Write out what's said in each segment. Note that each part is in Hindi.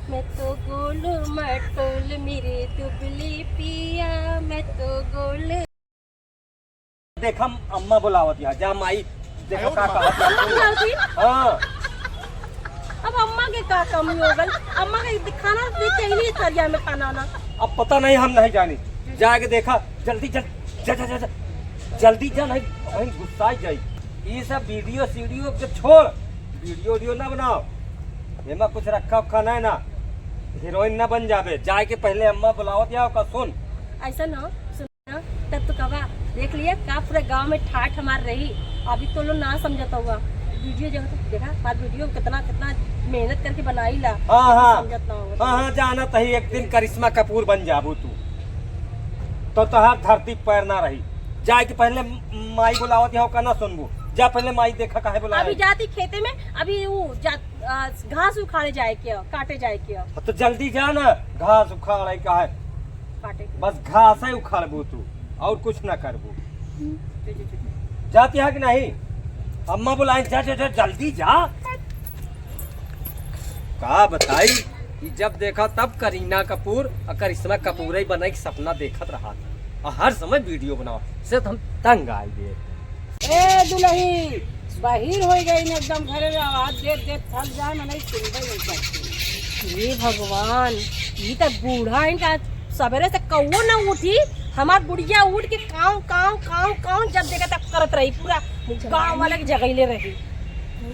मैं तो गोल मटोल मेरे दुबली पिया, मैं तो गोल। देखा अम्मा बुलावत यहाँ जा माई देखो का कहत अम्मा बुलावती? हाँ अब अम्मा के का कमी हो गल? अम्मा के खाना देते ही नहीं थरिया में खाना ना। अब पता नहीं हम नहीं जानी जाके देखा जल्दी जा जा जा, जा, जा। जल्दी जा नहीं बहन गुस्सा जाई ये सब वीडियो सीडियो के छोड़ वीडियो ना बनाओ एमा कुछ रखा उखा नहीं ना हीरोइन ना बन जावे जाके पहले अम्मा बुलावत या का सुन ऐसा ना सुन तब तो कहा देख लिया का पूरे गांव में ठाठ हमार रही अभी तो लोग ना समझता हुआ वीडियो जो तो देखा बात वीडियो कितना कितना मेहनत करके बनाई ला हाँ जाना तही एक दिन करिश्मा कपूर बन जाबू तू तो तहार धरती पैर ना रही जाके पहले माई बुलावत यहाँ का ना सुनबू जा पहले माई देखा काहे बुलाया अभी जाती खेते में अभी वो घास उखाड़े जाए क्या काटे जाए क्या तो जल्दी जा ना घास उखाड़े का है काटे बस घास ही उखाड़बू तू और कुछ ना करबू जाती है कि नहीं अम्मा बुलाए जा जा जा जल्दी जा का बताई कि जब देखा तब करीना कपूर और करिश्मा कपूर ही बना के सपना देखत रहा था और हर समय वीडियो बनाओ से हम तंग आई गए ए दुलही बाहिर हो गई ने एकदम घरे आवाज दे दे थक जाए मैं नहीं सुनबे नहीं करती। हे भगवान ये तो बूढ़ा इनका सवेरे से कौओ ना उठी हमार बुढ़िया उठ के काव काव काव काव जब देखा तब करत रही पूरा गांव वाला की जगह रही।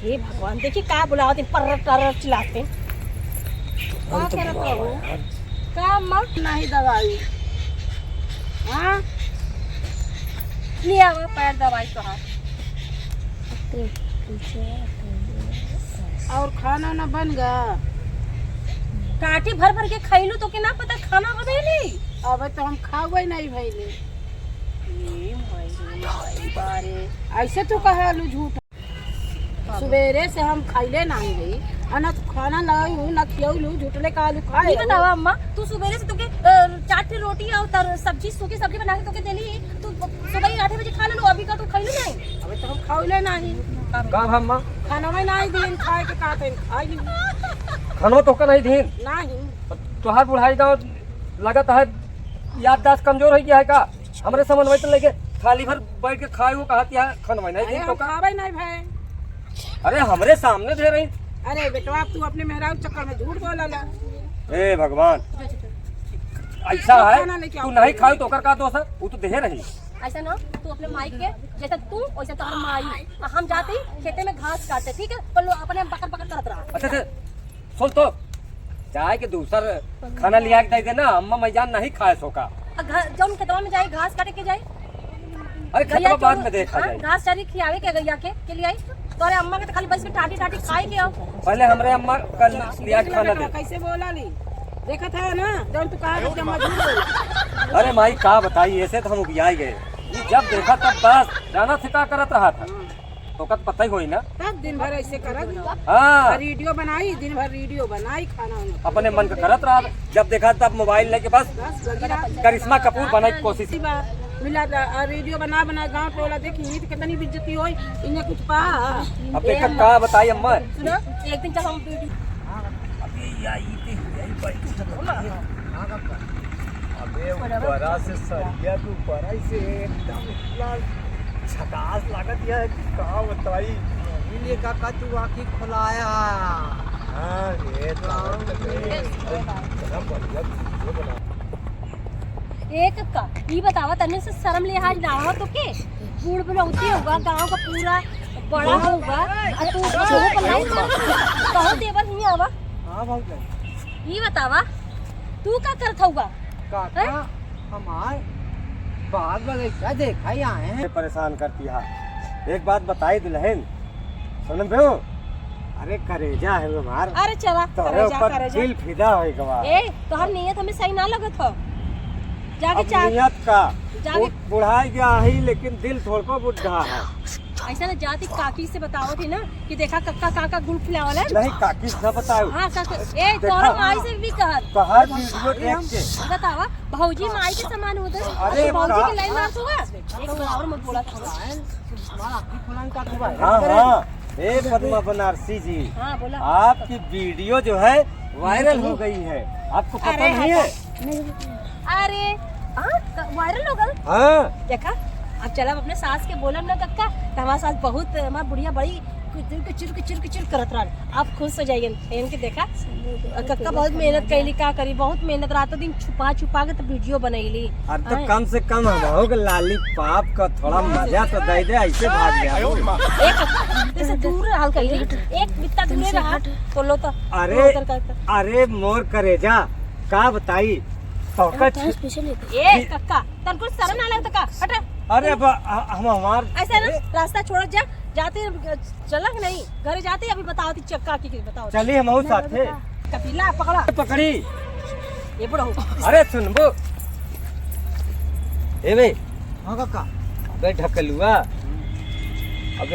हे भगवान देखिए का बुलावते पर्र टर्र चिल्लाते का करत रहो का मत नहीं दवाई हाँ ले आवा पैर दवाई तो हाथ और खाना ना बन गया काटी भर भर के खैलू तो के ना पता खाना हवे नहीं अब तो हम खावे नहीं भइले बारे ऐसे तो कहलू झूठ सवेरे से हम खाइले नहीं गई अना तो खाना लाई ना खियलू झूठले कहलू खाए ये बतावा अम्मा तू सवेरे से तोके 4 रोटी और सब्जी सूखी सब्जी बना के तोके देली तू सुबह 8 बजे खा लेलू अभी का तू खइलू नहीं अब तो हम खाइले नहीं का अम्मा खाना में नहीं दिन खाए के कहते खाई खानो तो का नहीं दिन नहीं तोहार बुढ़ाई का लगत है याददाश्त कमजोर हो गया है का हमरे समन्वय तो लेके थाली भर बैठ के खाए वो कहती है खानवा नहीं दिन तो का खावे नहीं भाई अरे हमरे सामने दे रही अरे बेटवा तू अपने मेहरारू चक्कर में झूठ बोला ला ए भगवान ऐसा है तू नहीं खाई तो कर का दोस्त है वो तो दे रही ऐसा ना तू अपने माई के जैसा तू वैसा तुम्हारी माई हम जाते ही खेते में घास काटते ठीक है पर अपने बकर बकर करत रहा अच्छा सुन तो जाए के दूसर खाना लिया के दे देना अम्मा मैजान नहीं खाए सो का जब खेतवा में जाए घास काटे के जाए अरे खेतवा बाद में देखा जाए घास चारी खियावे के गैया के लिए आई तो अरे अम्मा के तो खाली बस के टाटी टाटी खाए के आओ पहले हमरे अम्मा कल लिया के खाना दे कैसे बोला ली देखा था ना जब तू कहा जब मजबूर अरे माई का बताई ऐसे तो हम उबियाई गए ये जब देखा तब बस जाना से का करत रहा था तो कत पता ही होई ना तब दिन भर ऐसे करत हाँ वीडियो बनाई दिन भर वीडियो बनाई खाना अपने मन का करत रहा जब देखा तब मोबाइल लेके बस करिश्मा कपूर बनाई की कोशिश मिला वीडियो बना बना गाँव टोला देखी तो कितनी बेइज्जती हुई इन्हें कुछ पा अब देखा का बताई अम्मा सुनो एक दिन जब हम वीडियो अबे बड़ा से सरिया तू बड़ा से एकदम इतना झकास लागत है का बताई इन्हीं का तू आँखी खुलाया हां ये तो एक का ये बतावा तने से शर्म लिहाज ना हो तो के बूढ़ बुढ़ौती होगा गांव का पूरा बड़ा होगा और तू जो पलाई कहो देवर नहीं आवा हाँ भाई ये बतावा तू का करत होगा काका हमार बाग बगीचा देखा ही आए हैं परेशान करती है एक बात बताई दुल्हन सुन बे अरे करेजा है हमार अरे चला तोरे ऊपर दिल फिदा होई गवा ए तो हम नियत हमें सही ना लगत हो जाके अब चाह नियत का जाके बुढ़ाई गया ही लेकिन दिल थोड़ को बुढ़ा है ऐसा ना जाती काकी से बताओ थी ना कि देखा कक्का काका गुड़ खिलावल है नहीं काकी से बताओ हां काका ए तोरा माई से भी कहत तो हर वीडियो देख के बतावा भौजी माई के समान होते अरे भौजी के लाइन मार दूंगा एक बराबर मत बोला हाँ हाँ ए पद्मा बनारसी जी हां बोला आपकी वीडियो जो है वायरल हो गई है, आपको पता अरे नहीं है? अरे वायरल हो गल हाँ देखा। अब चल अब अपने सास के बोलब ना कक्का तो हमारा सास बहुत हमारा बुढ़िया बड़ी किचुर करत रहा। आप खुश हो जाइए इनके देखा कक्का बहुत मेहनत कैली, का करी बहुत मेहनत, रातों दिन छुपा के तो वीडियो बनैली। अब तो कम से कम हम लाली पाप का थोड़ा मजा तो दे दे, ऐसे भाग गया। एक जैसे दूर हाल कैली, एक बित्ता दूर रहा तो लो तो अरे मोर करेजा का बताई ए कक्का तन कुछ शर्म ना लगता का हटा। अरे हम हमार ऐसा ना रास्ता छोड़ जा, जाते चला कि नहीं घर जाते अभी बताओ ती चक्का की बताओ। चलिए हम साथ थे। कपिला पकड़ा पकड़ी ये बड़ा अरे सुनबो ए बे हाँ काका बे ढकलुआ